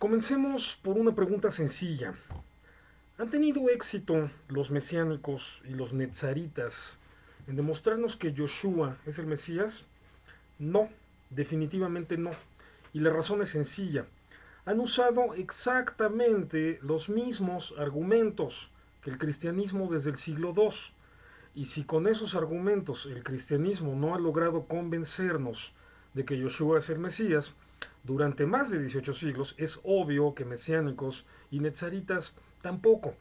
Comencemos por una pregunta sencilla. ¿Han tenido éxito los mesiánicos y los netzaritas en demostrarnos que Yoshua es el Mesías? No, definitivamente no. Y la razón es sencilla. Han usado exactamente los mismos argumentos que el cristianismo desde el siglo II. Y si con esos argumentos el cristianismo no ha logrado convencernos de que Yoshua es el Mesías, durante más de 18 siglos es obvio que mesiánicos y netzaritas tampoco.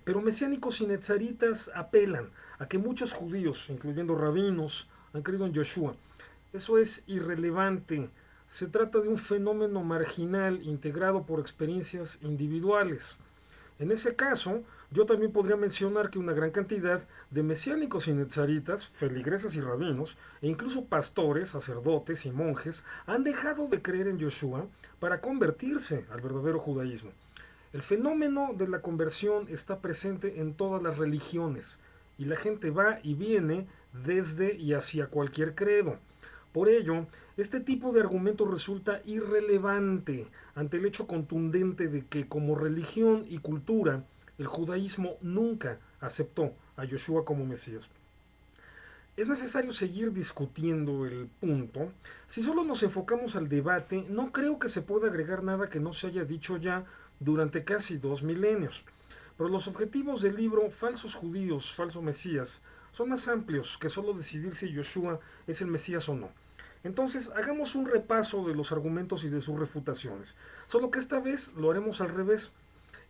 Pero mesiánicos y netzaritas apelan a que muchos judíos, incluyendo rabinos, han creído en Yoshua. Eso es irrelevante. Se trata de un fenómeno marginal integrado por experiencias individuales. En ese caso, yo también podría mencionar que una gran cantidad de mesiánicos y netzaritas, feligreses y rabinos, e incluso pastores, sacerdotes y monjes, han dejado de creer en Yoshua para convertirse al verdadero judaísmo. El fenómeno de la conversión está presente en todas las religiones, y la gente va y viene desde y hacia cualquier credo. Por ello, este tipo de argumento resulta irrelevante ante el hecho contundente de que como religión y cultura, el judaísmo nunca aceptó a Yoshua como Mesías. Es necesario seguir discutiendo el punto. Si solo nos enfocamos al debate, no creo que se pueda agregar nada que no se haya dicho ya durante casi 2 milenios. Pero los objetivos del libro Falsos Judíos, Falso Mesías son más amplios que solo decidir si Yoshua es el Mesías o no. Entonces, hagamos un repaso de los argumentos y de sus refutaciones. Solo que esta vez lo haremos al revés.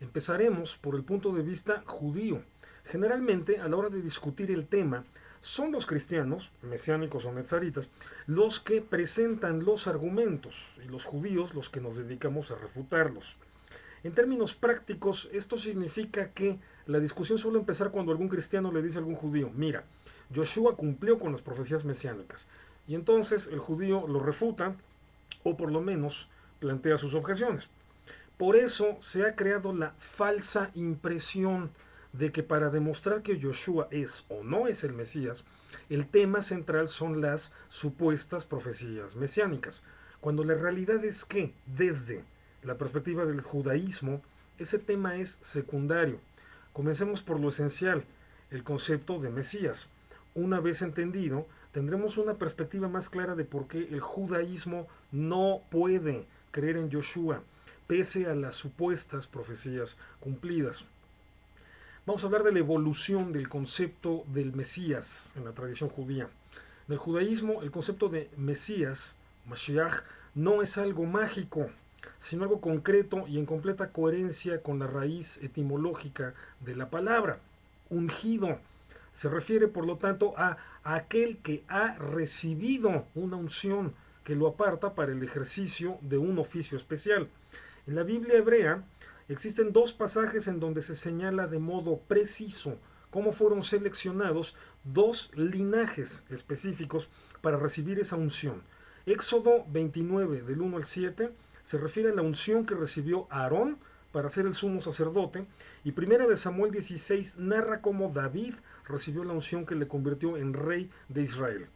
Empezaremos por el punto de vista judío. Generalmente, a la hora de discutir el tema, son los cristianos, mesiánicos o netzaritas, los que presentan los argumentos y los judíos los que nos dedicamos a refutarlos. En términos prácticos, esto significa que la discusión suele empezar cuando algún cristiano le dice a algún judío, mira, Yoshua cumplió con las profecías mesiánicas. Y entonces el judío lo refuta o por lo menos plantea sus objeciones. Por eso se ha creado la falsa impresión de que para demostrar que Yoshua es o no es el Mesías, el tema central son las supuestas profecías mesiánicas, cuando la realidad es que, desde la perspectiva del judaísmo, ese tema es secundario. Comencemos por lo esencial, el concepto de Mesías. Una vez entendido, tendremos una perspectiva más clara de por qué el judaísmo no puede creer en Yoshua, pese a las supuestas profecías cumplidas. Vamos a hablar de la evolución del concepto del Mesías en la tradición judía. En el judaísmo, el concepto de Mesías, Mashiach, no es algo mágico, sino algo concreto y en completa coherencia con la raíz etimológica de la palabra, ungido. Se refiere, por lo tanto, a aquel que ha recibido una unción que lo aparta para el ejercicio de un oficio especial. En la Biblia hebrea existen dos pasajes en donde se señala de modo preciso cómo fueron seleccionados dos linajes específicos para recibir esa unción. Éxodo 29, del 1 al 7, se refiere a la unción que recibió Aarón para ser el sumo sacerdote, y Primera de Samuel 16 narra cómo David recibió la unción que le convirtió en rey de Israel.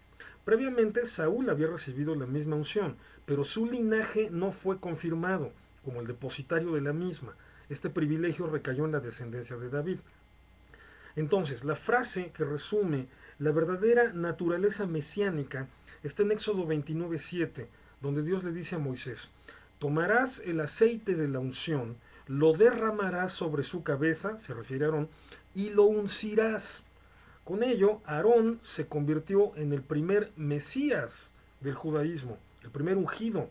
Previamente Saúl había recibido la misma unción, pero su linaje no fue confirmado como el depositario de la misma. Este privilegio recayó en la descendencia de David. Entonces, la frase que resume la verdadera naturaleza mesiánica está en Éxodo 29:7, donde Dios le dice a Moisés, tomarás el aceite de la unción, lo derramarás sobre su cabeza, se refiere a Aarón, y lo uncirás. Con ello, Aarón se convirtió en el primer Mesías del judaísmo, el primer ungido.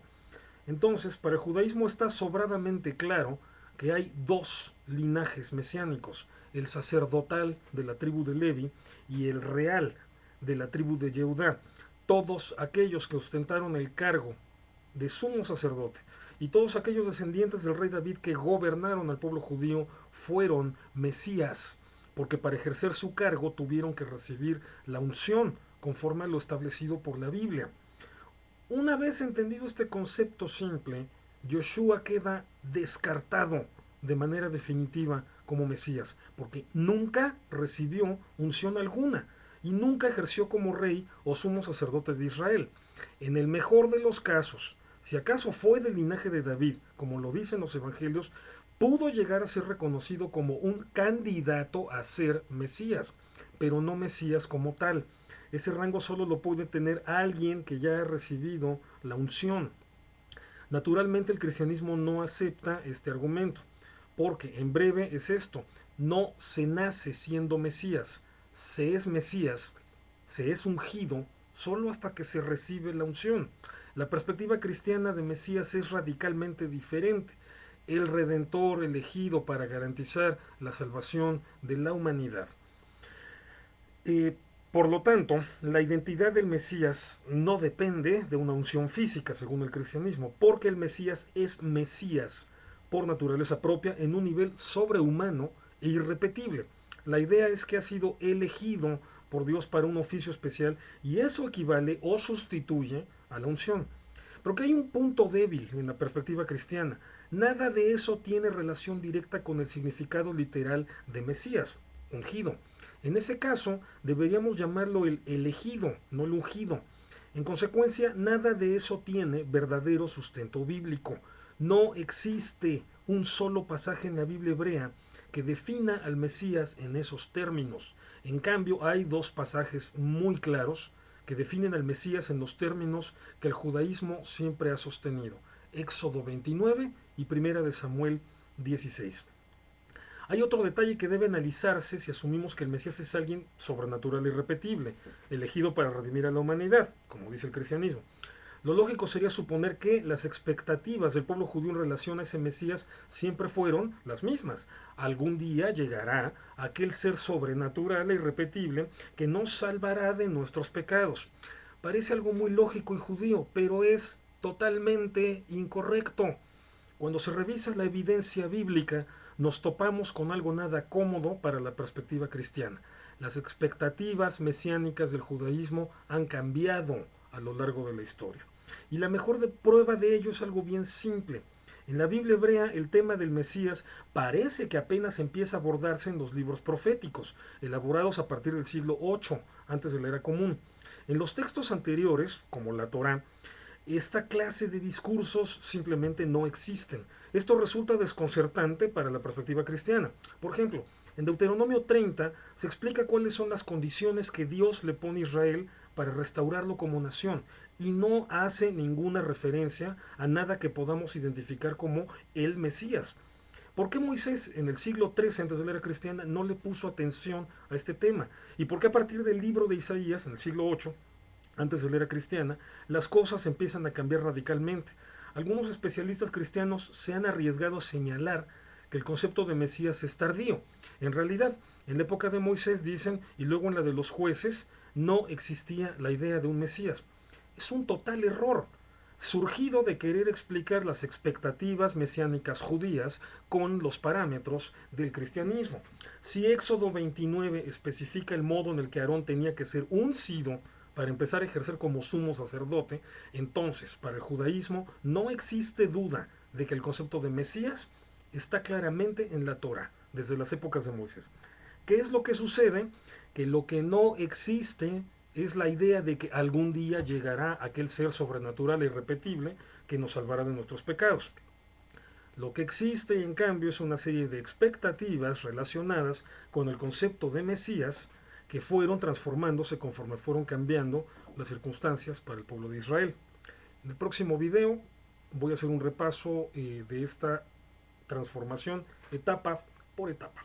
Entonces, para el judaísmo está sobradamente claro que hay dos linajes mesiánicos, el sacerdotal de la tribu de Levi y el real de la tribu de Yehudá. Todos aquellos que ostentaron el cargo de sumo sacerdote y todos aquellos descendientes del rey David que gobernaron al pueblo judío fueron Mesías, porque para ejercer su cargo tuvieron que recibir la unción conforme a lo establecido por la Biblia. Una vez entendido este concepto simple, Yoshua queda descartado de manera definitiva como Mesías, porque nunca recibió unción alguna y nunca ejerció como rey o sumo sacerdote de Israel. En el mejor de los casos, Si acaso fue del linaje de David, como lo dicen los evangelios, pudo llegar a ser reconocido como un candidato a ser Mesías, pero no Mesías como tal. Ese rango solo lo puede tener alguien que ya ha recibido la unción. Naturalmente el cristianismo no acepta este argumento, porque en breve es esto: no se nace siendo Mesías, se es Mesías, se es ungido solo hasta que se recibe la unción. La perspectiva cristiana de Mesías es radicalmente diferente. El Redentor elegido para garantizar la salvación de la humanidad. Eh, por lo tanto, la identidad del Mesías no depende de una unción física, según el cristianismo, porque el Mesías es Mesías por naturaleza propia en un nivel sobrehumano e irrepetible. La idea es que ha sido elegido por Dios para un oficio especial y eso equivale o sustituye a la unción. Pero que hay un punto débil en la perspectiva cristiana. Nada de eso tiene relación directa con el significado literal de Mesías, ungido. En ese caso, deberíamos llamarlo el elegido, no el ungido. En consecuencia, nada de eso tiene verdadero sustento bíblico. No existe un solo pasaje en la Biblia hebrea que defina al Mesías en esos términos. En cambio, hay dos pasajes muy claros que definen al Mesías en los términos que el judaísmo siempre ha sostenido: Éxodo 29 y Primera de Samuel 16. Hay otro detalle que debe analizarse si asumimos que el Mesías es alguien sobrenatural y irrepetible, elegido para redimir a la humanidad, como dice el cristianismo. Lo lógico sería suponer que las expectativas del pueblo judío en relación a ese Mesías siempre fueron las mismas. Algún día llegará aquel ser sobrenatural e irrepetible que nos salvará de nuestros pecados. Parece algo muy lógico y judío, pero es totalmente incorrecto. Cuando se revisa la evidencia bíblica, nos topamos con algo nada cómodo para la perspectiva cristiana. Las expectativas mesiánicas del judaísmo han cambiado a lo largo de la historia. Y la mejor prueba de ello es algo bien simple. En la Biblia hebrea el tema del Mesías parece que apenas empieza a abordarse en los libros proféticos, elaborados a partir del siglo VIII, antes de la era común. En los textos anteriores, como la Torá, esta clase de discursos simplemente no existen. Esto resulta desconcertante para la perspectiva cristiana. Por ejemplo, en Deuteronomio 30 se explica cuáles son las condiciones que Dios le pone a Israel para restaurarlo como nación y no hace ninguna referencia a nada que podamos identificar como el Mesías. ¿Por qué Moisés en el siglo XIII antes de la era cristiana no le puso atención a este tema? ¿Y por qué a partir del libro de Isaías en el siglo VIII antes de la era cristiana, las cosas empiezan a cambiar radicalmente? Algunos especialistas cristianos se han arriesgado a señalar que el concepto de Mesías es tardío. En realidad, en la época de Moisés, dicen, y luego en la de los jueces, no existía la idea de un Mesías. Es un total error, surgido de querer explicar las expectativas mesiánicas judías con los parámetros del cristianismo. Si Éxodo 29 especifica el modo en el que Aarón tenía que ser uncido para empezar a ejercer como sumo sacerdote, entonces para el judaísmo no existe duda de que el concepto de Mesías está claramente en la Torah, desde las épocas de Moisés. ¿Qué es lo que sucede? Que lo que no existe es la idea de que algún día llegará aquel ser sobrenatural e irrepetible que nos salvará de nuestros pecados. Lo que existe, en cambio, es una serie de expectativas relacionadas con el concepto de Mesías que fueron transformándose conforme fueron cambiando las circunstancias para el pueblo de Israel. En el próximo video voy a hacer un repaso de esta transformación etapa por etapa.